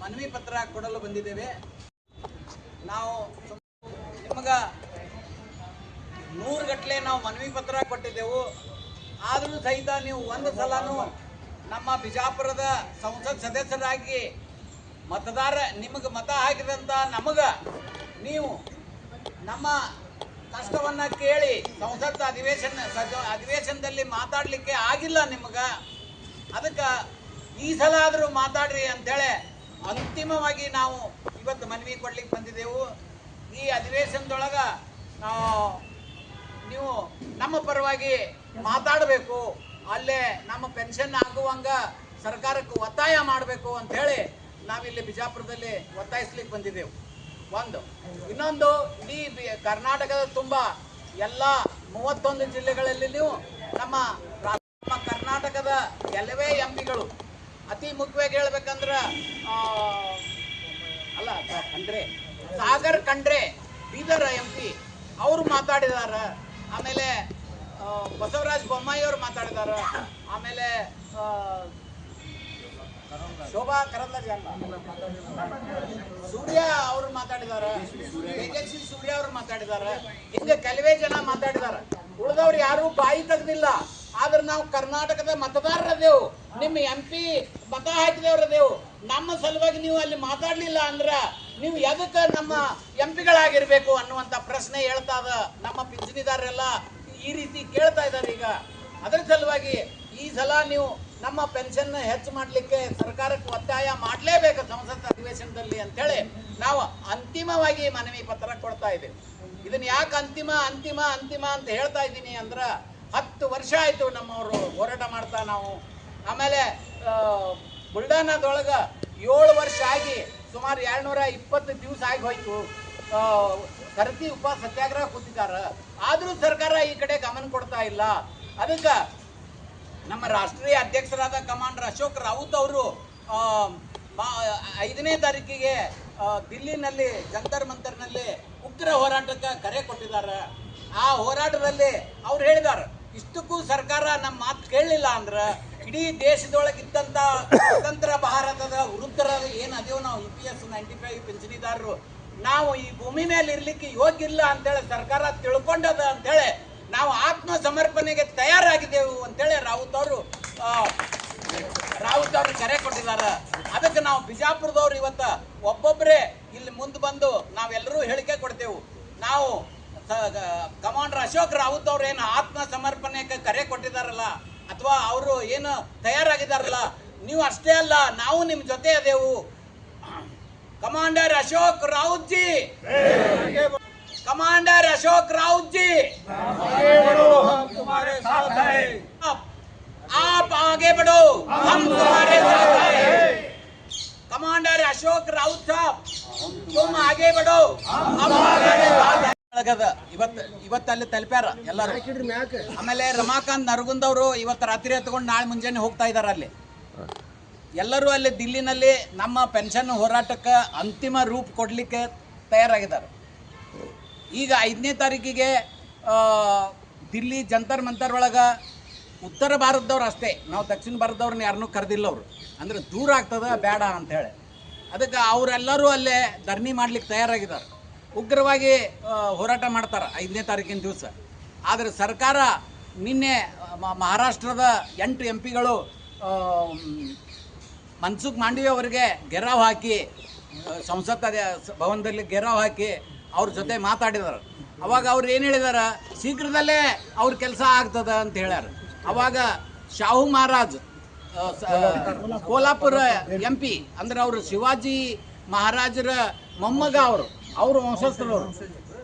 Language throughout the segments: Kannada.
ಮನವಿ ಪತ್ರ ಕೊಡಲು ಬಂದಿದ್ದೇವೆ. ನಾವು ನಿಮಗೆ 100 ಗಟ್ಟಲೆ ನಾವು ಮನವಿ ಪತ್ರ ಕೊಟ್ಟಿದ್ದೆವು. ಆದರೂ ಸಹಿತ ನೀವು ಒಂದು ಸಲನೂ ನಮ್ಮ ಬಿಜಾಪುರದ ಸಂಸತ್ ಸದಸ್ಯರಾಗಿ ನಿಮಗೆ ಮತ ಹಾಕಿದಂಥ ನಮಗೆ ನೀವು ನಮ್ಮ ಕಷ್ಟವನ್ನು ಕೇಳಿ ಸಂಸತ್ ಅಧಿವೇಶನದಲ್ಲಿ ಮಾತಾಡಲಿಕ್ಕೆ ಆಗಿಲ್ಲ ನಿಮಗೆ. ಅದಕ್ಕೆ ಈ ಸಲ ಆದರೂ ಮಾತಾಡ್ರಿ ಅಂಥೇಳಿ ಅಂತಿಮವಾಗಿ ನಾವು ಇವತ್ತು ಮನವಿ ಕೊಡ್ಲಿಕ್ಕೆ ಬಂದಿದ್ದೆವು. ಈ ಅಧಿವೇಶನದೊಳಗೆ ನೀವು ನಮ್ಮ ಪರವಾಗಿ ಮಾತಾಡಬೇಕು, ಅಲ್ಲೇ ನಮ್ಮ ಪೆನ್ಷನ್ ಆಗುವಂಗ ಸರ್ಕಾರಕ್ಕೆ ಒತ್ತಾಯ ಮಾಡಬೇಕು ಅಂಥೇಳಿ ನಾವಿಲ್ಲಿ ಬಿಜಾಪುರದಲ್ಲಿ ಒತ್ತಾಯಿಸ್ಲಿಕ್ಕೆ ಬಂದಿದ್ದೆವು. ಇನ್ನೊಂದು ಇಡೀ ಕರ್ನಾಟಕದ ತುಂಬ ಎಲ್ಲ 31 ಜಿಲ್ಲೆಗಳಲ್ಲಿಯೂ ನಮ್ಮ ಕರ್ನಾಟಕದ ಕೆಲವೇ ಎಂಪಿಗಳು, ಅತಿ ಮುಖ್ಯವಾಗಿ ಹೇಳ್ಬೇಕಂದ್ರೆ ಸಾಗರ್ ಖಂಡ್ರೆ ಬೀದರ್ MP ಅವರು ಮಾತಾಡಿದ್ದಾರೆ. ಆಮೇಲೆ ಬಸವರಾಜ ಬೊಮ್ಮಾಯಿ ಅವರು ಮಾತಾಡಿದ್ದಾರೆ. ಆಮೇಲೆ ಶೋಭಾ ಕರಂದ್ಲಾಜೆ ಸೂರ್ಯ ಅವರು ಮಾತಾಡಿದ್ದಾರೆ. ತೇಜಸ್ವಿ ಸೂರ್ಯ ಅವರು ಮಾತಾಡಿದ್ದಾರೆ. ಹಿಂಗೆ ಕೆಲವೇ ಜನ ಮಾತಾಡಿದ್ದಾರೆ. ಉಳಿದವ್ರು ಯಾರು ಬಾಯಿ ತೆಗೆದಿಲ್ಲ. ಆದ್ರೆ ನಾವು ಕರ್ನಾಟಕದ ಮತದಾರರದೇವು, ನಿಮ್ಮ MP ಮತ ಹಾಕಿದವರದೇವು. ನಮ್ಮ ಸಲುವಾಗಿ ನೀವು ಅಲ್ಲಿ ಮಾತಾಡ್ಲಿಲ್ಲ ಅಂದ್ರೆ ನೀವು ಎದಕ್ಕೆ ನಮ್ಮ MP ಗಳಾಗಿರ್ಬೇಕು ಅನ್ನುವಂಥ ಪ್ರಶ್ನೆ ಹೇಳ್ತಾ ಇದ್ದ ನಮ್ಮ ಪಿಂಚಣಿದಾರರೆಲ್ಲ ಈ ರೀತಿ ಕೇಳ್ತಾ ಇದ್ದಾರೆ. ಈಗ ಅದರ ಸಲುವಾಗಿ ಈ ಸಲ ನೀವು ನಮ್ಮ ಪೆನ್ಷನ್ ಹೆಚ್ಚು ಮಾಡಲಿಕ್ಕೆ ಸರ್ಕಾರಕ್ಕೆ ಒತ್ತಾಯ ಮಾಡಲೇಬೇಕು ಸಂಸತ್ ಅಧಿವೇಶನದಲ್ಲಿ ಅಂತೇಳಿ ನಾವು ಅಂತಿಮವಾಗಿ ಮನವಿ ಪತ್ರ ಕೊಡ್ತಾ ಇದ್ದೇವೆ. ಇದನ್ನ ಯಾಕೆ ಅಂತಿಮ ಅಂತಿಮ ಅಂತಿಮ ಅಂತ ಹೇಳ್ತಾ ಇದ್ದೀನಿ ಅಂದ್ರೆ 10 ವರ್ಷ ಆಯಿತು ನಮ್ಮವರು ಹೋರಾಟ ಮಾಡ್ತಾ ನಾವು. ಆಮೇಲೆ ಬುಲ್ಡಾನಾದೊಳಗೆ 7 ವರ್ಷ ಆಗಿ ಸುಮಾರು 220 ದಿವಸ ಆಗಿ ಹೋಯ್ತು. ಸರತಿ ಉಪವಾಸ ಸತ್ಯಾಗ್ರಹ ಕೂತಿದ್ದಾರೆ. ಆದರೂ ಸರ್ಕಾರ ಈ ಕಡೆ ಗಮನ ಕೊಡ್ತಾ ಇಲ್ಲ. ಅದಕ್ಕೆ ನಮ್ಮ ರಾಷ್ಟ್ರೀಯ ಅಧ್ಯಕ್ಷರಾದ ಕಮಾಂಡರ್ ಅಶೋಕ್ ರಾವುತ್ ಅವರು 5ನೇ ತಾರೀಕಿಗೆ ದಿಲ್ಲಿನಲ್ಲಿ ಜಂತರ್ ಮಂತರ್ನಲ್ಲಿ ಉಗ್ರ ಹೋರಾಟಕ್ಕೆ ಕರೆ ಕೊಟ್ಟಿದ್ದಾರೆ. ಆ ಹೋರಾಟದಲ್ಲಿ ಅವ್ರು ಹೇಳಿದ್ದಾರೆ, ಇಷ್ಟಕ್ಕೂ ಸರ್ಕಾರ ನಮ್ಮ ಮಾತು ಕೇಳಲಿಲ್ಲ ಅಂದ್ರೆ ಇಡೀ ದೇಶದೊಳಗಿದ್ದಂಥ ಸ್ವತಂತ್ರ ಭಾರತದ ವೃದ್ಧರ ಏನು ಅದೇವು ನಾವು EPS 95 ಪಿಂಚಣಿದಾರರು ನಾವು ಈ ಭೂಮಿ ಮೇಲೆ ಇರ್ಲಿಕ್ಕೆ ಯೋಗ್ಯ ಇಲ್ಲ ಅಂತೇಳಿ ಸರ್ಕಾರ ತಿಳ್ಕೊಂಡದ ಅಂತೇಳಿ ನಾವು ಆತ್ಮ ಸಮರ್ಪಣೆಗೆ ತಯಾರಾಗಿದ್ದೆವು ಅಂತೇಳಿ ರಾವುತ್ ಅವರು ಕರೆ ಕೊಟ್ಟಿದ್ದಾರೆ. ಅದಕ್ಕೆ ನಾವು ಬಿಜಾಪುರದವ್ರು ಇವತ್ತು ಒಬ್ಬೊಬ್ಬರೇ ಇಲ್ಲಿ ಮುಂದೆ ಬಂದು ನಾವೆಲ್ಲರೂ ಹೇಳಿಕೆ ಕೊಡ್ತೇವೆ. ನಾವು ಕಮಾಂಡರ್ ಅಶೋಕ್ ರಾವುತ್ ಅವ್ರು ಏನು ಆತ್ಮ ಸಮರ್ಪಣೆಗೆ ಕರೆ ಕೊಟ್ಟಿದ್ದಾರಲ್ಲ ಅಥವಾ ಅವರು ಏನು ತಯಾರಾಗಿದ್ದಾರಲ್ಲ, ನೀವು ಅಷ್ಟೇ ಅಲ್ಲ, ನಾವು ನಿಮ್ಮ ಜೊತೆ ಅದೇವು. ಕಮಾಂಡರ್ ಅಶೋಕ್ ರಾವುತ್ ಜಿ, ಕಮಾಂಡರ್ ಅಶೋಕ್ ರಾವುತ್ ಜಿ, आप आगे बढ़ो, हम तुम्हारे साथ हैं. कमांडर अशोक राउत साहब, तुम आगे बढ़ो, हम तुम्हारे साथ हैं. ಇವತ್ತು ಅಲ್ಲಿ ತಲುಪ್ಯಾರ ಎಲ್ಲರೂ. ಆಮೇಲೆ ರಮಾಕಾಂತ್ ನರಗುಂದ್ ಅವರು ಇವತ್ತು ರಾತ್ರಿ ಎತ್ಕೊಂಡು ನಾಳೆ ಮುಂಜಾನೆ ಹೋಗ್ತಾ ಇದ್ದಾರೆ. ಅಲ್ಲಿ ಎಲ್ಲರೂ ಅಲ್ಲಿ ದಿಲ್ಲಿನಲ್ಲಿ ನಮ್ಮ ಪೆನ್ಷನ್ ಹೋರಾಟಕ್ಕೆ ಅಂತಿಮ ರೂಪ ಕೊಡಲಿಕ್ಕೆ ತಯಾರಾಗಿದ್ದಾರೆ. ಈಗ 5ನೇ ತಾರೀಕಿಗೆ ದಿಲ್ಲಿ ಜಂತರ್ ಮಂತರ್ ಒಳಗೆ ಉತ್ತರ ಭಾರತದವ್ರು ಅಷ್ಟೇ, ನಾವು ದಕ್ಷಿಣ ಭಾರತದವ್ರನ್ನ ಯಾರನ್ನೂ ಕರೆದಿಲ್ಲ. ಅವರು ಅಂದರೆ ದೂರ ಆಗ್ತದೆ ಬೇಡ ಅಂಥೇಳಿ. ಅದಕ್ಕೆ ಅವರೆಲ್ಲರೂ ಅಲ್ಲೇ ಧರಣಿ ಮಾಡ್ಲಿಕ್ಕೆ ತಯಾರಾಗಿದ್ದಾರೆ. ಉಗ್ರವಾಗಿ ಹೋರಾಟ ಮಾಡ್ತಾರೆ 5ನೇ ತಾರೀಕಿನ ದಿವಸ. ಆದರೆ ಸರ್ಕಾರ ನಿನ್ನೆ ಮಹಾರಾಷ್ಟ್ರದ 8 MPಗಳು ಮನ್ಸುಖ್ ಮಾಂಡವಿಯಾ ಅವರಿಗೆ ಗೆರಾವ್ ಹಾಕಿ ಸಂಸತ್ ಭವನದಲ್ಲಿ ಗೆರಾವ್ ಹಾಕಿ ಅವ್ರ ಜೊತೆ ಮಾತಾಡಿದ್ದಾರೆ. ಅವಾಗ ಅವ್ರು ಏನು ಹೇಳಿದಾರೆ, ಶೀಘ್ರದಲ್ಲೇ ಅವ್ರ ಕೆಲಸ ಆಗ್ತದೆ ಅಂತ ಹೇಳ್ಯಾರ. ಅವಾಗ ಶಾಹು ಮಹಾರಾಜ್ ಕೋಲ್ಹಾಪುರ MP ಅಂದ್ರೆ ಅವರು ಶಿವಾಜಿ ಮಹಾರಾಜರ ಮೊಮ್ಮಗ, ಅವರು ವಂಶಸ್ಥರವರು.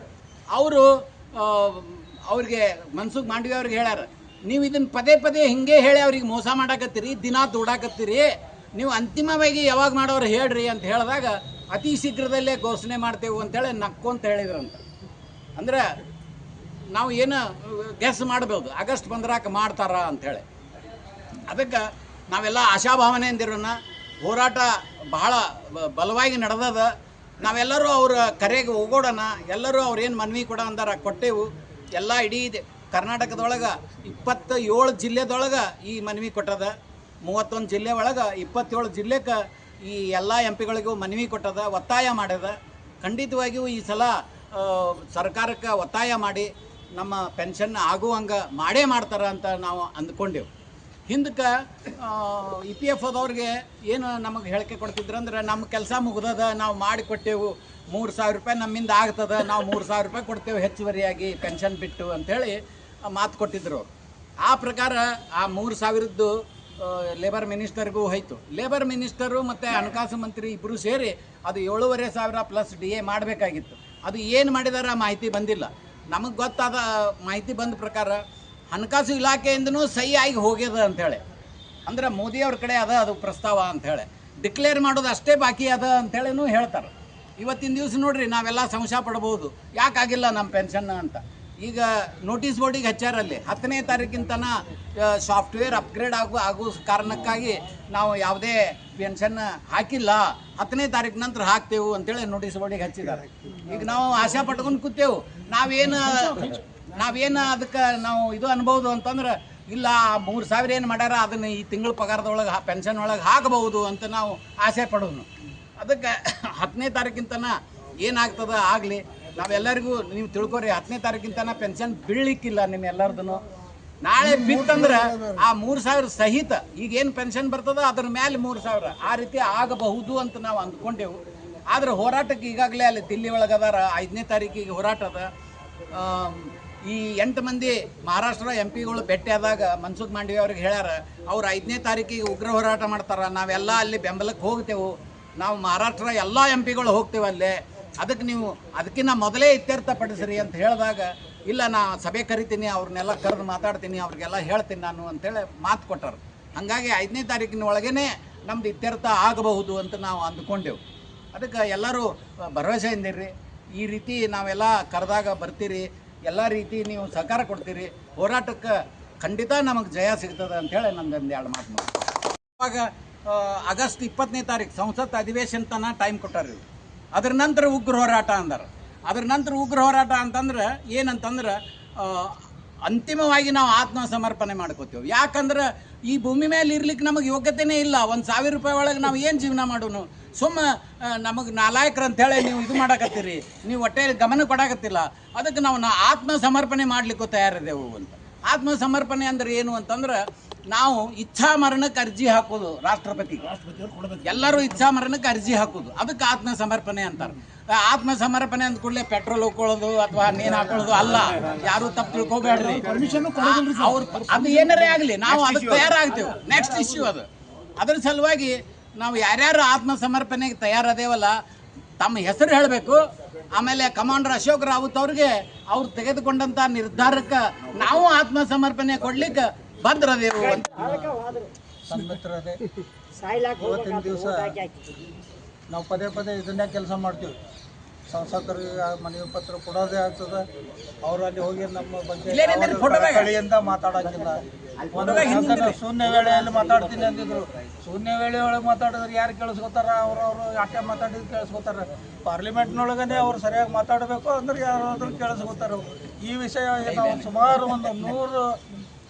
ಅವರು ಅವ್ರಿಗೆ ಮನ್ಸುಖ್ ಮಾಂಡವಿಯಾ ಅವ್ರಿಗೆ ಹೇಳ್ಯಾರ, ನೀವು ಇದನ್ನು ಪದೇ ಪದೇ ಹಿಂಗೆ ಹೇಳಿ ಅವ್ರಿಗೆ ಮೋಸ ಮಾಡಾಕತ್ತೀರಿ, ದಿನ ದೂಡಾಕತ್ತೀರಿ, ನೀವು ಅಂತಿಮವಾಗಿ ಯಾವಾಗ ಮಾಡೋರು ಹೇಳ್ರಿ ಅಂತ ಹೇಳಿದಾಗ ಅತಿ ಶೀಘ್ರದಲ್ಲೇ ಘೋಷಣೆ ಮಾಡ್ತೇವೆ ಅಂತೇಳಿ ನಕ್ಕೊಂತ ಹೇಳಿದ್ರಂತ. ಅಂದ್ರೆ ನಾವು ಏನು ಗೆಸ್ ಮಾಡ್ಬೋದು, ಆಗಸ್ಟ್ 15 ಮಾಡ್ತಾರ ಅಂಥೇಳಿ. ಅದಕ್ಕೆ ನಾವೆಲ್ಲ ಆಶಾಭಾವನೆಯಿಂದಿರೋಣ. ಹೋರಾಟ ಬಹಳ ಬಲವಾಗಿ ನಡೆದದ. ನಾವೆಲ್ಲರೂ ಅವ್ರ ಕರೆಗೆ ಹೋಗೋಣ. ಎಲ್ಲರೂ ಅವ್ರೇನು ಮನವಿ ಕೊಡ ಅಂದಾರ ಕೊಟ್ಟೆವು. ಎಲ್ಲ ಇಡೀ ಕರ್ನಾಟಕದೊಳಗೆ 27 ಜಿಲ್ಲೆದೊಳಗೆ ಈ ಮನವಿ ಕೊಟ್ಟದ. 31 ಜಿಲ್ಲೆ ಒಳಗೆ 27 ಜಿಲ್ಲೆಗೆ ಈ ಎಲ್ಲ ಎಂ ಪಿಗಳಿಗೂ ಮನವಿ ಕೊಟ್ಟದ, ಒತ್ತಾಯ ಮಾಡ್ಯದ. ಖಂಡಿತವಾಗಿಯೂ ಈ ಸಲ ಸರ್ಕಾರಕ್ಕೆ ಒತ್ತಾಯ ಮಾಡಿ ನಮ್ಮ ಪೆನ್ಷನ್ ಆಗುವಂಗೆ ಮಾಡ್ತಾರೆ ಅಂತ ನಾವು ಅಂದ್ಕೊಂಡೆವು. ಹಿಂದಕ್ಕೆ EPFOದವ್ರಿಗೆ ಏನು ನಮಗೆ ಹೇಳಿಕೆ ಕೊಡ್ತಿದ್ರು ಅಂದ್ರೆ, ನಮ್ಮ ಕೆಲಸ ಮುಗ್ದದ, ನಾವು ಮಾಡಿಕೊಟ್ಟೆವು, 3,000 ರೂಪಾಯಿ ನಮ್ಮಿಂದ ಆಗ್ತದೆ, ನಾವು 3,000 ರೂಪಾಯಿ ಕೊಡ್ತೇವೆ ಹೆಚ್ಚುವರಿಯಾಗಿ ಪೆನ್ಷನ್ ಬಿಟ್ಟು ಅಂಥೇಳಿ ಮಾತು ಕೊಟ್ಟಿದ್ದರು. ಆ ಪ್ರಕಾರ ಆ 3,000ದ್ದು ಲೇಬರ್ ಮಿನಿಸ್ಟರ್ಗೂ ಹೋಯ್ತು. ಲೇಬರ್ ಮಿನಿಸ್ಟರು ಮತ್ತು ಹಣಕಾಸು ಮಂತ್ರಿ ಇಬ್ಬರು ಸೇರಿ ಅದು 7,500 ಪ್ಲಸ್ DA ಮಾಡಬೇಕಾಗಿತ್ತು. ಅದು ಏನು ಮಾಡಿದಾರ ಮಾಹಿತಿ ಬಂದಿಲ್ಲ. ನಮಗೆ ಗೊತ್ತಾದ ಮಾಹಿತಿ ಬಂದ ಪ್ರಕಾರ ಹಣಕಾಸು ಇಲಾಖೆಯಿಂದನೂ ಸಹಿ ಆಗಿ ಹೋಗ್ಯದ ಅಂಥೇಳಿ, ಅಂದ್ರೆ ಮೋದಿಯವ್ರ ಕಡೆ ಅದು ಪ್ರಸ್ತಾವ ಅಂಥೇಳಿ ಡಿಕ್ಲೇರ್ ಮಾಡೋದು ಅಷ್ಟೇ ಬಾಕಿ ಅದ ಅಂಥೇಳಿನೂ ಹೇಳ್ತಾರೆ. ಇವತ್ತಿನ ದಿವಸ ನೋಡ್ರಿ ನಾವೆಲ್ಲ ಸಂಶಯ ಪಡ್ಬೋದು, ಯಾಕಾಗಿಲ್ಲ ನಮ್ಮ ಪೆನ್ಷನ್ ಅಂತ. ಈಗ ನೋಟಿಸ್ ಬೋರ್ಡಿಗೆ ಹಚ್ಚಾರಲ್ಲಿ 10ನೇ ತಾರೀಕಿಂತನ ಸಾಫ್ಟ್ವೇರ್ ಅಪ್ಗ್ರೇಡ್ ಆಗೋ ಕಾರಣಕ್ಕಾಗಿ ನಾವು ಯಾವುದೇ ಪೆನ್ಷನ್ ಹಾಕಿಲ್ಲ, 10ನೇ ತಾರೀಕು ನಂತರ ಹಾಕ್ತೇವೆ ಅಂತೇಳಿ ನೋಟಿಸ್ ಬೋರ್ಡಿಗೆ ಹಚ್ಚಿದ್ದಾರೆ. ಈಗ ನಾವು ಆಶಾ ಪಟ್ಕೊಂಡು ಕೂತೇವು, ನಾವೇನು ಅದಕ್ಕೆ ನಾವು ಇದು ಅನ್ಬೋದು ಅಂತಂದ್ರೆ, ಇಲ್ಲ 3,000 ಏನು ಮಾಡ್ಯಾರ ಅದನ್ನು ಈ ತಿಂಗಳ ಪಗಾರದೊಳಗೆ ಪೆನ್ಷನ್ ಒಳಗೆ ಹಾಕಬಹುದು ಅಂತ ನಾವು ಆಸೆ ಪಡೋನು. ಅದಕ್ಕೆ 10ನೇ ತಾರೀಕಿಂತನ ಏನಾಗ್ತದ ಆಗಲಿ, ನಾವೆಲ್ಲರಿಗೂ ನೀವು ತಿಳ್ಕೊರಿ, 10ನೇ ತಾರೀಕಿಂತನ ಪೆನ್ಷನ್ ಬೀಳಲಿಕ್ಕಿಲ್ಲ ನಿಮ್ಮೆಲ್ಲರದೂ. ನಾಳೆ ಬಿತ್ತಂದ್ರೆ ಆ 3,000 ಸಹಿತ ಈಗೇನು ಪೆನ್ಷನ್ ಬರ್ತದ ಅದ್ರ ಮೇಲೆ 3,000 ಆ ರೀತಿ ಆಗಬಹುದು ಅಂತ ನಾವು ಅಂದ್ಕೊಂಡೆವು. ಆದರೆ ಹೋರಾಟಕ್ಕೆ ಈಗಾಗಲೇ ಅಲ್ಲಿ ದಿಲ್ಲಿ ಒಳಗದಾರ, 5ನೇ ತಾರೀಕಿಗೆ ಹೋರಾಟ ಅದ. ಈ 8 ಮಂದಿ ಮಹಾರಾಷ್ಟ್ರ MP ಗಳು ಭೇಟಿಯಾದಾಗ ಮನ್ಸುಖ್ ಮಾಂಡವಿಯಾ ಅವ್ರಿಗೆ ಹೇಳ್ಯಾರ, ಅವ್ರು 5ನೇ ತಾರೀಕಿಗೆ ಉಗ್ರ ಹೋರಾಟ ಮಾಡ್ತಾರೆ, ನಾವೆಲ್ಲ ಅಲ್ಲಿ ಬೆಂಬಲಕ್ಕೆ ಹೋಗ್ತೇವೆ, ನಾವು ಮಹಾರಾಷ್ಟ್ರ ಎಲ್ಲ MP ಗಳು ಹೋಗ್ತೇವೆ ಅಲ್ಲೇ, ಅದಕ್ಕಿಂತ ಮೊದಲೇ ಇತ್ಯರ್ಥಪಡಿಸ್ರಿ ಅಂತ ಹೇಳಿದಾಗ, ಇಲ್ಲ ನಾ ಸಭೆ ಕರಿತೀನಿ, ಅವ್ರನ್ನೆಲ್ಲ ಕರೆದು ಮಾತಾಡ್ತೀನಿ, ಅವ್ರಿಗೆಲ್ಲ ಹೇಳ್ತೀನಿ ನಾನು ಅಂತೇಳಿ ಮಾತು ಕೊಟ್ಟರು. ಹಾಗಾಗಿ 5ನೇ ತಾರೀಕಿನ ಒಳಗೇ ನಮ್ದು ಇತ್ಯರ್ಥ ಆಗಬಹುದು ಅಂತ ನಾವು ಅಂದ್ಕೊಂಡೆವು. ಅದಕ್ಕೆ ಎಲ್ಲರೂ ಭರವಸೆಯಿಂದಿರ್ರಿ, ಈ ರೀತಿ ನಾವೆಲ್ಲ ಕರೆದಾಗ ಬರ್ತೀರಿ, ಎಲ್ಲ ರೀತಿ ನೀವು ಸಹಕಾರ ಕೊಡ್ತೀರಿ, ಹೋರಾಟಕ್ಕೆ ಖಂಡಿತ ನಮಗೆ ಜಯ ಸಿಗ್ತದೆ ಅಂಥೇಳಿ ನಮ್ದೊಂದು 2 ಮಾತು ಮಾಡಿ. ಅವಾಗ ಆಗಸ್ಟ್ 20ನೇ ತಾರೀಕು ಸಂಸತ್ ಅಧಿವೇಶನ ತನಕ ಟೈಮ್ ಕೊಟ್ಟಾರ. ಅದ್ರ ನಂತರ ಉಗ್ರ ಹೋರಾಟ ಅಂದಾರೆ. ಅದ್ರ ನಂತರ ಉಗ್ರ ಹೋರಾಟ ಅಂತಂದ್ರೆ ಏನಂತಂದ್ರೆ, ಅಂತಿಮವಾಗಿ ನಾವು ಆತ್ಮಸಮರ್ಪಣೆ ಮಾಡ್ಕೋತೀವಿ. ಯಾಕಂದ್ರೆ ಈ ಭೂಮಿ ಮೇಲೆ ಇರ್ಲಿಕ್ಕೆ ನಮಗೆ ಯೋಗ್ಯತೆಯೇ ಇಲ್ಲ. 1,000 ರೂಪಾಯಿ ಒಳಗೆ ನಾವು ಏನು ಜೀವನ ಮಾಡೋನು? ನಮಗೆ ನಾಲಾಯಕರು ಅಂಥೇಳಿ ನೀವು ಇದು ಮಾಡಕತ್ತೀರಿ, ನೀವು ಹೊಟ್ಟೆ ಗಮನ ಕೊಡಾಕತ್ತಿಲ್ಲ. ಅದಕ್ಕೆ ನಾವು ಆತ್ಮಸಮರ್ಪಣೆ ಮಾಡಲಿಕ್ಕೂ ತಯಾರಿದೆವು ಅಂತ. ಆತ್ಮಸಮರ್ಪಣೆ ಅಂದ್ರೆ ಏನು ಅಂತಂದ್ರೆ, ನಾವು ಇಚ್ಛಾ ಮರಣಕ್ಕೆ ಅರ್ಜಿ ಹಾಕೋದು, ರಾಷ್ಟ್ರಪತಿ ಎಲ್ಲರೂ ಇಚ್ಛಾ ಮರಣಕ್ಕೆ ಅರ್ಜಿ ಹಾಕೋದು, ಅದಕ್ಕೆ ಆತ್ಮಸಮರ್ಪಣೆ ಅಂತಾರೆ. ಆತ್ಮಸಮರ್ಪಣೆ ಅಂದ ಕೂಡಲೇ ಪೆಟ್ರೋಲ್ ಹೋಗ್ಕೊಳ್ಳೋದು ಅಥವಾ ನೇನು ಹಾಕೊಳ್ಳೋದು ಅಲ್ಲ, ಯಾರು ತಪ್ಪು ತಿಳ್ಕೊಬೇಡ್ರಿ. ಅವ್ರು ಅದು ಏನಾರೇ ಆಗಲಿ ನಾವು ಅದಕ್ಕೆ ತಯಾರಾಗ್ತೇವೆ. ನೆಕ್ಸ್ಟ್ ಇಶ್ಯೂ ಅದು. ಅದ್ರ ಸಲುವಾಗಿ ನಾವು ಯಾರ್ಯಾರು ಆತ್ಮಸಮರ್ಪಣೆಗೆ ತಯಾರದೇವಲ್ಲ ತಮ್ಮ ಹೆಸರು ಹೇಳಬೇಕು. ಆಮೇಲೆ ಕಮಾಂಡರ್ ಅಶೋಕ್ ರಾವತ್ ಅವ್ರಿಗೆ ಅವ್ರು ತೆಗೆದುಕೊಂಡಂಥ ನಿರ್ಧಾರಕ್ಕೆ ನಾವು ಆತ್ಮಸಮರ್ಪಣೆ ಕೊಡ್ಲಿಕ್ಕೆ ಬದ್ರದೇವು ಅಂತ. ಇವತ್ತಿನ ದಿವಸ ನಾವು ಪದೇ ಇದನ್ನೇ ಕೆಲಸ ಮಾಡ್ತೀವಿ. ಸಂಸದರಿಗೆ ಮನವಿ ಪತ್ರ ಕೊಡೋದೇ ಆಗ್ತದೆ. ಅವರು ಅಲ್ಲಿ ಹೋಗಿ ನಮ್ಮ ಬಗ್ಗೆ ಕಡೆಯಿಂದ ಮಾತಾಡೋಂಗಿಲ್ಲ. ಶೂನ್ಯ ವೇಳೆಯಲ್ಲಿ ಮಾತಾಡ್ತೀನಿ ಅಂದಿದ್ರು. ಶೂನ್ಯ ವೇಳೆ ಒಳಗೆ ಮಾತಾಡಿದ್ರೆ ಯಾರು ಕೇಳಿಸ್ಕೊತಾರ? ಅವ್ರವ್ರು ಯಾಕೆ ಮಾತಾಡಿದ್ರು ಕೇಳಿಸ್ಕೊತಾರೆ. ಪಾರ್ಲಿಮೆಂಟ್ನೊಳಗನೆ ಅವ್ರು ಸರಿಯಾಗಿ ಮಾತಾಡಬೇಕು ಅಂದ್ರೆ ಯಾರಾದ್ರೂ ಕೇಳಿಸ್ಕೊತಾರೆ. ಈ ವಿಷಯ ನಾವು ಸುಮಾರು ಒಂದು 100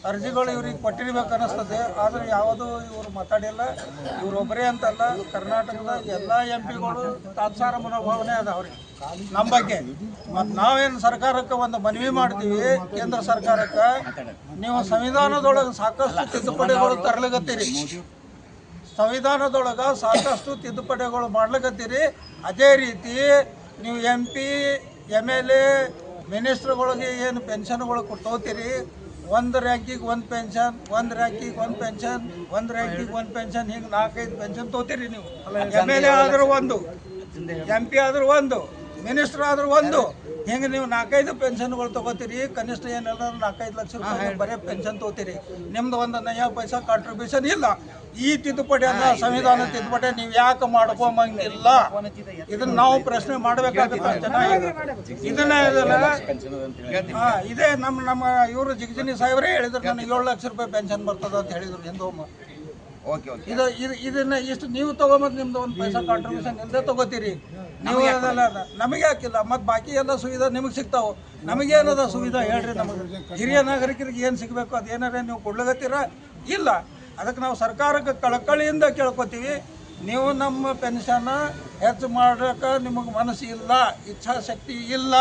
ಅರ್ಜಿಗಳು ಇವ್ರಿಗೆ ಕೊಟ್ಟಿರ್ಬೇಕು ಅನ್ನಿಸ್ತದೆ. ಆದರೆ ಯಾವುದೂ ಇವರು ಮಾತಾಡಿಲ್ಲ. ಇವರೊಬ್ಬರೇ ಅಂತಲ್ಲ, ಕರ್ನಾಟಕದ ಎಲ್ಲ MP ಗಳು ತಾತ್ಸಾರ ಮನೋಭಾವನೆ ಅದ ಅವ್ರಿಗೆ ನಮ್ಮ ಬಗ್ಗೆ. ಮತ್ತು ನಾವೇನು ಸರ್ಕಾರಕ್ಕೆ ಒಂದು ಮನವಿ ಮಾಡ್ತೀವಿ, ಕೇಂದ್ರ ಸರ್ಕಾರಕ್ಕೆ, ನೀವು ಸಂವಿಧಾನದೊಳಗೆ ಸಾಕಷ್ಟು ತಿದ್ದುಪಡಿಗಳು ತರಲಿಕತ್ತೀರಿ, ಸಂವಿಧಾನದೊಳಗೆ ಸಾಕಷ್ಟು ತಿದ್ದುಪಡಿಗಳು ಮಾಡ್ಲಿಕತ್ತೀರಿ. ಅದೇ ರೀತಿ ನೀವು MP MLA ಮಿನಿಸ್ಟ್ರುಗಳಿಗೆ ಏನು ಪೆನ್ಷನ್ಗಳು ಕೊಟ್ಟೋತೀರಿ, 1 ರ್ಯಾಂಕಿಗೆ 1 ಪೆನ್ಷನ್, 1 ರ್ಯಾಂಕಿಗೆ 1 ಪೆನ್ಷನ್, 1 ರ್ಯಾಂಕಿಗೆ 1 ಪೆನ್ಷನ್, ಹಿಂಗೆ 4-5 ಪೆನ್ಷನ್ ತೊಗೋತೀರಿ ನೀವು. MLA ಆದರೂ 1, MP ಆದರೂ 1, ಮಿನಿಸ್ಟರ್ ಆದರೂ 1, ಹಿಂಗೆ ನೀವು 4-5 ಪೆನ್ಷನ್ಗಳು ತೊಗೋತೀರಿ. ಕನಿಷ್ಠ ಏನೆಲ್ಲ 4-5 ಲಕ್ಷ ರೂಪಾಯಿ ಬರೀ ಪೆನ್ಷನ್ ತೊಗೋತೀರಿ. ನಿಮ್ದು 1 ನಯ ಪೈಸಾ ಕಾಂಟ್ರಿಬ್ಯೂಷನ್ ಇಲ್ಲ. ಈ ತಿದ್ದುಪಡಿ ಅನ್ನ ಸಂವಿಧಾನ ತಿದ್ದುಪಡಿ ನೀವು ಯಾಕೆ ಮಾಡ್ಕೊಂಬಂಗಿಲ್ಲ? ಇದನ್ನ ನಾವು ಪ್ರಶ್ನೆ ಮಾಡಬೇಕಾಗುತ್ತೆ ಜನ. ಇದನ್ನ ಇದೇ ನಮ್ಮ ಇವರು ಜಿಗಜಿನಿ ಸಾಹೇಬ್ರೇ ಹೇಳಿದ್ರು, ನನಗೆ 7 ಲಕ್ಷ ರೂಪಾಯಿ ಪೆನ್ಷನ್ ಬರ್ತದ ಅಂತ ಹೇಳಿದ್ರು ಹಿಂದೊಮ್ಮೆ. ಇದನ್ನ ಇಷ್ಟು ನೀವು ತಗೊಂಬಂದು ನಿಮ್ದು 1 ಪೈಸಾ ಕಾಂಟ್ರಿಬ್ಯೂಷನ್ ಇಲ್ಲದೆ ತಗೋತೀರಿ ನೀವು. ಅದೆಲ್ಲ ನಮಗೆ ಹಾಕಿಲ್ಲ. ಮತ್ತು ಬಾಕಿ ಎಲ್ಲ ಸುವಿಧಾ ನಿಮಗೆ ಸಿಗ್ತಾವೆ. ನಮಗೇನದ ಸುವಿಧಾ ಹೇಳ್ರಿ? ನಮಗೆ ಹಿರಿಯ ನಾಗರಿಕರಿಗೆ ಏನು ಸಿಗಬೇಕು ಅದೇನಾರೇ ನೀವು ಕೊಡ್ಲಿಕತ್ತೀರ? ಇಲ್ಲ. ಅದಕ್ಕೆ ನಾವು ಸರ್ಕಾರಕ್ಕೆ ಕಳಕಳಿಯಿಂದ ಕೇಳ್ಕೊತೀವಿ, ನೀವು ನಮ್ಮ ಪೆನ್ಷನ್ನ ಹೆಚ್ಚು ಮಾಡೋಕೆ ನಿಮಗೆ ಮನಸ್ಸು ಇಲ್ಲ, ಇಚ್ಛಾಶಕ್ತಿ ಇಲ್ಲ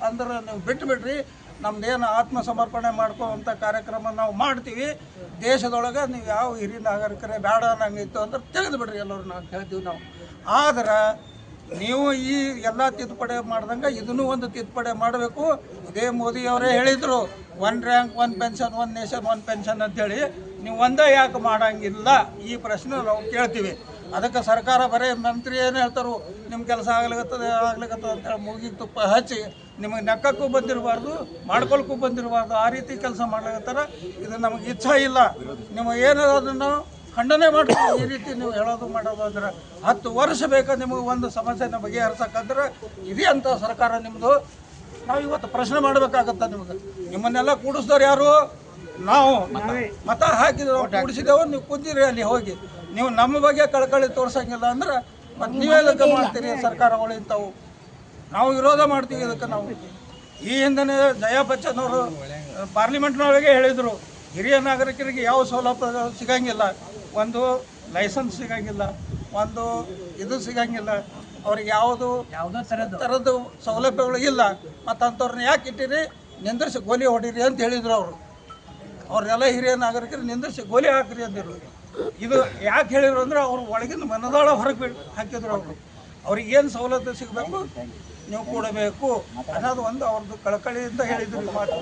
ಅಂದ್ರೆ ನೀವು ಬಿಟ್ಬಿಡ್ರಿ. ನಮ್ದೇನು ಆತ್ಮಸಮರ್ಪಣೆ ಮಾಡ್ಕೊಳ್ಳುವಂಥ ಕಾರ್ಯಕ್ರಮ ನಾವು ಮಾಡ್ತೀವಿ. ದೇಶದೊಳಗೆ ನೀವು ಯಾವ ಹಿರಿಯ ನಾಗರಿಕರೇ ಬೇಡ ಅನ್ನಂಗಿತ್ತು ಅಂದ್ರೆ ತೆಗೆದು ಬಿಡ್ರಿ ಎಲ್ಲರೂ ನಾವು ಹೇಳ್ತೀವಿ ನಾವು. ಆದ್ರೆ ನೀವು ಈ ಎಲ್ಲ ತಿದ್ದುಪಡಿ ಮಾಡ್ದಂಗೆ ಇದನ್ನೂ ಒಂದು ತಿದ್ದುಪಡಿ ಮಾಡಬೇಕು. ಇದೇ ಮೋದಿಯವರೇ ಹೇಳಿದರು, 1 ರ್ಯಾಂಕ್ 1 ಪೆನ್ಷನ್ 1 ನೇಷನ್ 1 ಪೆನ್ಷನ್ ಅಂತೇಳಿ. ನೀವು ಒಂದೇ ಯಾಕೆ ಮಾಡೋಂಗಿಲ್ಲ ಈ ಪ್ರಶ್ನೆ ನಾವು ಕೇಳ್ತೀವಿ. ಅದಕ್ಕೆ ಸರ್ಕಾರ ಬರೀ ಮಂತ್ರಿ ಏನು ಹೇಳ್ತಾರೋ ನಿಮ್ಮ ಕೆಲಸ ಆಗ್ಲಿಕತ್ತದ ಅಂತೇಳಿ ಮೂಗಿಗೆ ತುಪ್ಪ ಹಚ್ಚಿ ನಿಮಗೆ ನೆಕ್ಕಕ್ಕೂ ಬಂದಿರಬಾರ್ದು, ಮಾಡ್ಕೊಳಕ್ಕೂ ಬಂದಿರಬಾರ್ದು, ಆ ರೀತಿ ಕೆಲಸ ಮಾಡ್ಲಿಕತ್ತಾರ. ಇದು ನಮಗೆ ಇಚ್ಛೆ ಇಲ್ಲ. ನೀವು ಏನು ಅದನ್ನು ಖಂಡನೆ ಮಾಡ್ತೀವಿ. ಈ ರೀತಿ ನೀವು ಹೇಳೋದು ಮಾಡೋದು ಅಂದ್ರೆ 10 ವರ್ಷ ಬೇಕಾ ನಿಮಗೆ ಒಂದು ಸಮಸ್ಯೆನ ಬಗೆಹರಿಸಕ್ಕಂದ್ರೆ ಇದೇ ಅಂತ ಸರ್ಕಾರ ನಿಮ್ಮದು. ನಾವು ಇವತ್ತು ಪ್ರಶ್ನೆ ಮಾಡಬೇಕಾಗತ್ತ ನಿಮಗೆ. ನಿಮ್ಮನ್ನೆಲ್ಲ ಕೂಡಿಸಿದವ್ರು ಯಾರು? ನಾವು ಮತ ಹಾಕಿದ್ರು, ಕೂಡಿಸಿದೆವು. ನೀವು ಕುಂದಿರಿ ಅಲ್ಲಿ ಹೋಗಿ. ನೀವು ನಮ್ಮ ಬಗ್ಗೆ ಕಳಕಳಿ ತೋರ್ಸಂಗಿಲ್ಲ ಅಂದ್ರೆ ಮತ್ತು ನೀವೆಲ್ಲಕ್ಕೆ ಮಾಡ್ತೀರಿ ಸರ್ಕಾರಗಳು ಇಂಥವು. ನಾವು ವಿರೋಧ ಮಾಡ್ತೀವಿ ಇದಕ್ಕೆ. ನಾವು ಈ ಹಿಂದೆ ಜಯಾ ಬಚ್ಚನ್ ಅವರು ಪಾರ್ಲಿಮೆಂಟ್ನೊಳಗೆ ಹೇಳಿದರು, ಹಿರಿಯ ನಾಗರಿಕರಿಗೆ ಯಾವ ಸೌಲಭ್ಯ ಸಿಗಂಗಿಲ್ಲ, ಒಂದು ಲೈಸೆನ್ಸ್ ಸಿಗಂಗಿಲ್ಲ, ಒಂದು ಇದು ಸಿಗಂಗಿಲ್ಲ, ಅವ್ರಿಗೆ ಯಾವುದೋ ಥರದ್ದು ಸೌಲಭ್ಯಗಳು ಇಲ್ಲ. ಮತ್ತು ಅಂಥವ್ರನ್ನ ಯಾಕೆ ಇಟ್ಟಿರಿ, ನಿಂದಿರಿಸಿ ಗೋಲಿ ಹೊಡೀರಿ ಅಂತ ಹೇಳಿದರು ಅವರು. ಅವ್ರನ್ನೆಲ್ಲ ಹಿರಿಯ ನಾಗರಿಕರು ನಿಂದಿರಿಸಿ ಗೋಲಿ ಹಾಕ್ರಿ ಅಂದಿರು. ಇದು ಯಾಕೆ ಹೇಳಿದ್ರು ಅಂದ್ರೆ ಅವ್ರು ಒಳಗಿನ ಮನದಾಳ ಹೊರಗೆ ಹಾಕಿದ್ರು. ಅವರು ಅವ್ರಿಗೆ ಏನು ಸವಲತ್ತು ಸಿಗಬೇಕು ನೀವು ಕೊಡಬೇಕು ಅನ್ನೋದು ಒಂದು ಅವ್ರದ್ದು ಕಳಕಳಿಯಿಂದ ಹೇಳಿದ್ರು ಈ ಮಾತು.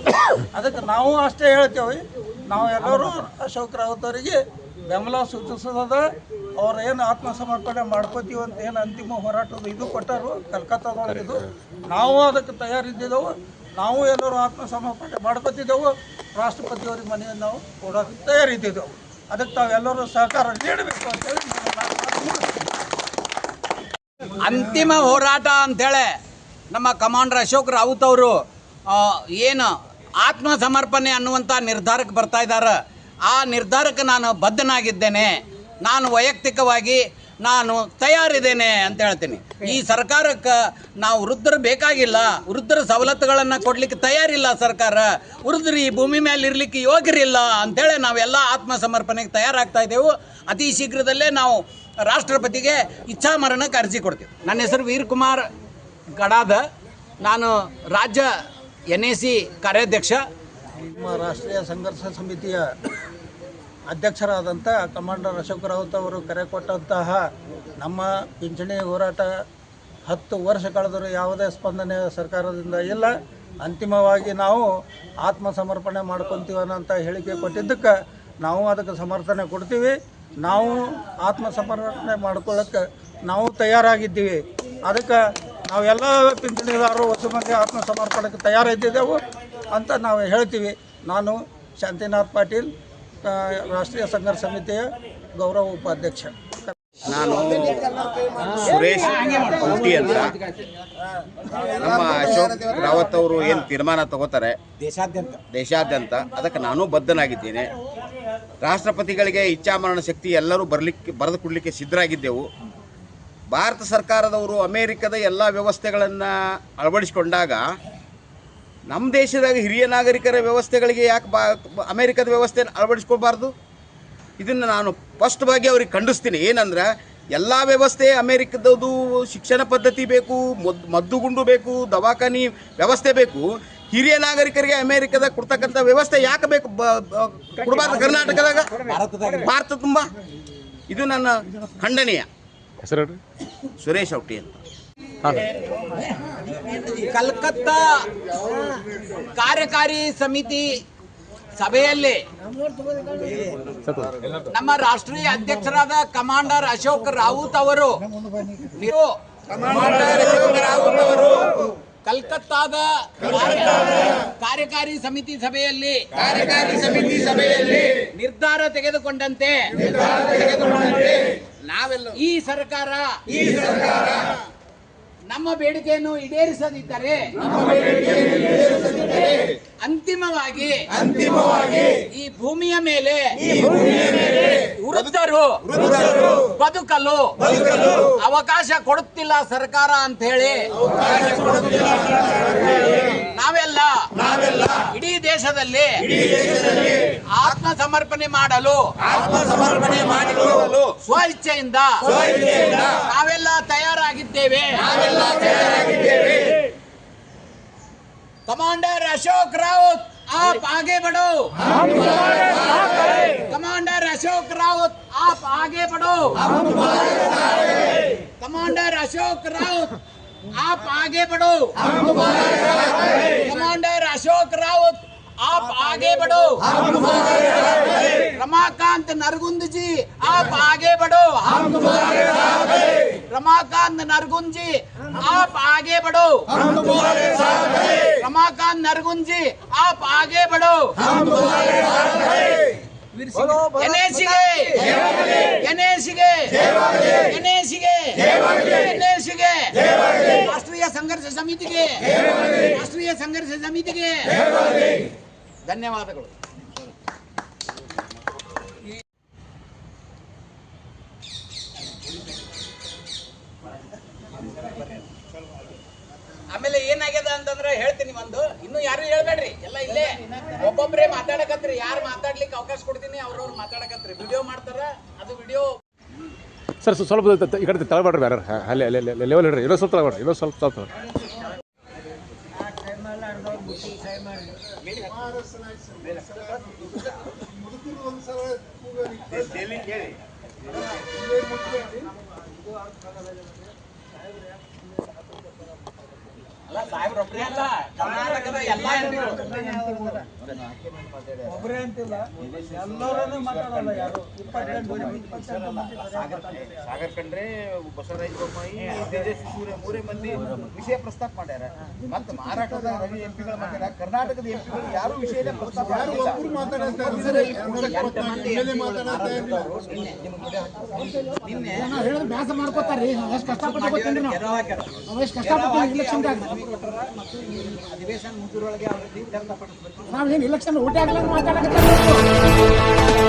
ಅದಕ್ಕೆ ನಾವು ಅಷ್ಟೇ ಹೇಳ್ತೇವೆ. ನಾವು ಎಲ್ಲರೂ ಅಶೋಕ್ ರಾವತ್ ಅವರಿಗೆ ಬೆಂಬಲ ಸೂಚಿಸೋದ. ಅವ್ರು ಏನು ಆತ್ಮಸಮರ್ಪಣೆ ಮಾಡ್ಕೋತೀವಿ ಅಂತ ಏನು ಅಂತಿಮ ಹೋರಾಟದ ಇದು ಕೊಟ್ಟರು ಕಲ್ಕತ್ತಾದೊಳಗಿದು, ನಾವು ಅದಕ್ಕೆ ತಯಾರಿದ್ದೆವು. ನಾವು ಎಲ್ಲರೂ ಆತ್ಮಸಮರ್ಪಣೆ ಮಾಡ್ಕೋತಿದ್ದೆವು. ರಾಷ್ಟ್ರಪತಿಯವ್ರಿಗೆ ಮನೆಯನ್ನು ನಾವು ಕೊಡೋಕೆ ತಯಾರಿದ್ದೆವು. ಅದಕ್ಕೆ ತಾವೆಲ್ಲರೂ ಸಹಕಾರ ನೀಡಬೇಕು ಅಂತೇಳಿ ಅಂತಿಮ ಹೋರಾಟ ಅಂಥೇಳಿ ನಮ್ಮ ಕಮಾಂಡರ್ ಅಶೋಕ್ ರಾವತ್ ಅವರು ಏನು ಆತ್ಮಸಮರ್ಪಣೆ ಅನ್ನುವಂಥ ನಿರ್ಧಾರಕ್ಕೆ ಬರ್ತಾ ಇದ್ದಾರೆ. ಆ ನಿರ್ಧಾರಕ್ಕೆ ನಾನು ಬದ್ಧನಾಗಿದ್ದೇನೆ. ನಾನು ವೈಯಕ್ತಿಕವಾಗಿ ನಾನು ತಯಾರಿದ್ದೇನೆ ಅಂತ ಹೇಳ್ತೀನಿ. ಈ ಸರ್ಕಾರಕ್ಕೆ ನಾವು ವೃದ್ಧರು ಬೇಕಾಗಿಲ್ಲ, ವೃದ್ಧರ ಸವಲತ್ತುಗಳನ್ನು ಕೊಡಲಿಕ್ಕೆ ತಯಾರಿಲ್ಲ ಸರ್ಕಾರ. ವೃದ್ಧರು ಈ ಭೂಮಿ ಮೇಲೆ ಇರಲಿಕ್ಕೆ ಯೋಗ್ಯರಿಲ್ಲ ಅಂಥೇಳಿ ನಾವೆಲ್ಲ ಆತ್ಮಸಮರ್ಪಣೆಗೆ ತಯಾರಾಗ್ತಾ ಇದ್ದೆವು. ಅತಿ ಶೀಘ್ರದಲ್ಲೇ ನಾವು ರಾಷ್ಟ್ರಪತಿಗೆ ಇಚ್ಛಾಮರಣಕ್ಕೆ ಅರ್ಜಿ ಕೊಡ್ತೀವಿ. ನನ್ನ ಹೆಸರು ವೀರಕುಮಾರ್ ಗಡಾದ. ನಾನು ರಾಜ್ಯ NAC ಕಾರ್ಯಾಧ್ಯಕ್ಷ. ನಮ್ಮ ರಾಷ್ಟ್ರೀಯ ಸಂಘರ್ಷ ಸಮಿತಿಯ ಅಧ್ಯಕ್ಷರಾದಂಥ ಕಮಾಂಡರ್ ಅಶೋಕ್ ರಾವತ್ ಅವರು ಕರೆ ಕೊಟ್ಟಂತಹ ನಮ್ಮ ಪಿಂಚಣಿ ಹೋರಾಟ 10 ವರ್ಷ ಕಳೆದರೂ ಯಾವುದೇ ಸ್ಪಂದನೆ ಸರ್ಕಾರದಿಂದ ಇಲ್ಲ. ಅಂತಿಮವಾಗಿ ನಾವು ಆತ್ಮಸಮರ್ಪಣೆ ಮಾಡ್ಕೊತೀವಿ ಅನ್ನೋಂಥ ಹೇಳಿಕೆ ಕೊಟ್ಟಿದ್ದಕ್ಕೆ ನಾವು ಅದಕ್ಕೆ ಸಮರ್ಥನೆ ಕೊಡ್ತೀವಿ. ನಾವು ಆತ್ಮಸಮರ್ಪಣೆ ಮಾಡ್ಕೊಳ್ಳೋಕ್ಕೆ ನಾವು ತಯಾರಾಗಿದ್ದೀವಿ. ಅದಕ್ಕೆ ನಾವೆಲ್ಲ ಪಿಂಚಣಿದಾರರು ಹೊಸ ಮಂದಿ ಆತ್ಮಸಮರ್ಪಣೆಗೆ ತಯಾರಿದ್ದೆವು ಅಂತ ನಾವು ಹೇಳ್ತೀವಿ. ನಾನು ಶಾಂತಿನಾಥ್ ಪಾಟೀಲ್, ರಾಷ್ಟ್ರೀಯ ಸಂಘರ್ಷ ಸಮಿತಿಯ ಗೌರವ ಉಪಾಧ್ಯಕ್ಷ. ನಾನು ಸುರೇಶ್ ಔಟಿ ಅಂತ. ನಮ್ಮ ಅಶೋಕ್ ರಾವತ್ ಅವರು ಏನು ತೀರ್ಮಾನ ತಗೋತಾರೆ ದೇಶಾದ್ಯಂತ ಅದಕ್ಕೆ ನಾನು ಬದ್ಧನಾಗಿದ್ದೇನೆ. ರಾಷ್ಟ್ರಪತಿಗಳಿಗೆ ಇಚ್ಛಾಮರಣ ಶಕ್ತಿ ಎಲ್ಲರೂ ಬರೆದು ಕೊಡಲಿಕ್ಕೆ ಸಿದ್ಧರಾಗಿದ್ದೆವು. ಭಾರತ ಸರ್ಕಾರದವರು ಅಮೇರಿಕದ ಎಲ್ಲ ವ್ಯವಸ್ಥೆಗಳನ್ನು ಅಳವಡಿಸಿಕೊಂಡಾಗ ನಮ್ಮ ದೇಶದಾಗ ಹಿರಿಯ ನಾಗರಿಕರ ವ್ಯವಸ್ಥೆಗಳಿಗೆ ಯಾಕೆ ಅಮೇರಿಕದ ವ್ಯವಸ್ಥೆ ಅಳವಡಿಸ್ಕೊಳ್ಬಾರ್ದು? ಇದನ್ನು ನಾನು ಸ್ಪಷ್ಟವಾಗಿ ಅವ್ರಿಗೆ ಖಂಡಿಸ್ತೀನಿ. ಏನಂದ್ರೆ ಎಲ್ಲ ವ್ಯವಸ್ಥೆ ಅಮೇರಿಕದದು, ಶಿಕ್ಷಣ ಪದ್ಧತಿ ಬೇಕು, ಮದ್ದುಗುಂಡು ಬೇಕು, ದವಾಖಾನಿ ವ್ಯವಸ್ಥೆ ಬೇಕು. ಹಿರಿಯ ನಾಗರಿಕರಿಗೆ ಅಮೇರಿಕದಾಗ ಕೊಡ್ತಕ್ಕಂಥ ವ್ಯವಸ್ಥೆ ಯಾಕೆ ಬೇಕು ಕೊಡಬಾರ್ದು ಕರ್ನಾಟಕದಾಗ, ಭಾರತ ತುಂಬ? ಇದು ನನ್ನ ಖಂಡನೀಯ. ಸುರೇಶ್ ಔಟಿ ಅಂತ. ಕಲ್ಕತ್ತಾ ಕಾರ್ಯಕಾರಿ ಸಮಿತಿ ಸಭೆಯಲ್ಲಿ ನಮ್ಮ ರಾಷ್ಟ್ರೀಯ ಅಧ್ಯಕ್ಷರಾದ ಕಮಾಂಡರ್ ಅಶೋಕ್ ರಾವತ್ ಅವರು ಕಲ್ಕತ್ತಾದ ಕಾರ್ಯಕಾರಿ ಸಮಿತಿ ಸಭೆಯಲ್ಲಿ ನಿರ್ಧಾರ ತೆಗೆದುಕೊಂಡಂತೆ ನಾವೆಲ್ಲ ಈ ಸರ್ಕಾರ ನಮ್ಮ ಬೇಡಿಕೆಯನ್ನು ಈಡೇರಿಸದಿದ್ದರೆ ಅಂತಿಮವಾಗಿ ಈ ಭೂಮಿಯ ಮೇಲೆ ವೃದ್ಧರು ಬದುಕಲು ಅವಕಾಶ ಕೊಡುತ್ತಿಲ್ಲ ಸರ್ಕಾರ ಅಂತ ಹೇಳಿ ನಾವೆಲ್ಲ ಇಡೀ ದೇಶದಲ್ಲಿ ಆತ್ಮಸಮರ್ಪಣೆ ಮಾಡಲು ಸ್ವ ಇಚ್ಛೆಯಿಂದ ನಾವೆಲ್ಲ ತಯಾರಾಗಿದ್ದೇವೆ. कमांडर अशोक राउत आप आगे बढ़ो. कमांडर अशोक राउत आप आगे बढ़ो. कमांडर अशोक राउत आप आगे बढ़ो. कमांडर अशोक राउत आप आगे बढ़ो. रमाकांत नरगुंद जी आप आगे बढ़ो. रमाकांत नरगुंद जी आप आगे बढ़ो. रमाकांत नरगुंद जी आप आगे बढ़ो. ಎನ್ಎಸಿಗೆ ರಾಷ್ಟ್ರೀಯ ಸಂಘರ್ಷ ಸಮಿತಿಗೆ ಧನ್ಯವಾದಗಳು. ಆಮೇಲೆ ಏನಾಗ್ಯದ ಅಂತಂದ್ರೆ ಹೇಳ್ತೀನಿ, ಒಂದು ಇನ್ನು ಯಾರು ಹೇಳ್ಬೇಡ್ರಿ, ಎಲ್ಲ ಇಲ್ಲೇ ಒಬ್ಬೊಬ್ರೇ ಮಾತಾಡಕತ್ರಿ. ಯಾರು ಮಾತಾಡ್ಲಿಕ್ಕೆ ಅವಕಾಶ ಕೊಡ್ತೀನಿ ಅವ್ರವ್ರು ಮಾತಾಡಕತ್ರಿ. ವಿಡಿಯೋ ಮಾಡ್ತಾರ, ಅದು ವಿಡಿಯೋ ಸರ್ ಸ್ವಲ್ಪ ಈ ಕಡೆ ತಳಬೇಡ್ರಿ ಬೇರೆ ಅಲ್ಲಿ ಲೆವೆಲ್ ಇಡ್ರಿ. ಇನ್ನೂ ಸ್ವಲ್ಪ ತಳಬೇಡ್ರಿ, ಇನ್ನೂ ಸ್ವಲ್ಪ ಅಲ್ಲ ಸಾಹೇಬ್ರೊಬ್ರೇ ಅಲ್ಲ, ಕರ್ನಾಟಕದ ಎಲ್ಲ ಒಬ್ಬರೇ ಅಂತಿಲ್ಲ, ಎಲ್ಲರೂ ಮಾತಾಡಲ್ಲ. ಯಾರು 28 ಮಂದಿ ಸಾಗರ್ ಕಂಡ್ರೆ ಬಸವರಾಜ ಬೊಮ್ಮಾಯಿ, ತೇಜಸ್ವಿ ಮೂರೇ ಮಂದಿ ವಿಷಯ ಪ್ರಸ್ತಾಪ ಮಾಡ್ಯಾರ. ಮತ್ತೆ ಮಹಾರಾಷ್ಟ್ರದ ರವಿ ಎಂಪಿಗಳ ಮಾಡ್ಯಾರ. ಕರ್ನಾಟಕದ ಎಂಪಿಗಳು ಯಾರು ವಿಷಯದ ಪ್ರಸ್ತಾಪ ಬ್ಯಾಸ ಮಾಡ್ಕೋತಾರ್ರಿ. ಎಷ್ಟು ಕಷ್ಟಪಟ್ಟು ಗೊತ್ತೇನ್ರಿ ನಾವು, ಎಷ್ಟು ಕಷ್ಟಪಟ್ಟು ಇಲೆಕ್ಷನ್ ಅಧಿವೇಶನ ಮುಗಿದ್ರೊಳಗೆ ಅವ್ರಿಗೆ ನಾವೇನು ಇಲೆಕ್ಷನ್ ಊಟ ಆಗ್ಲಂಗ್ ಮಾತಾಡಕತ್ತೀವಿ.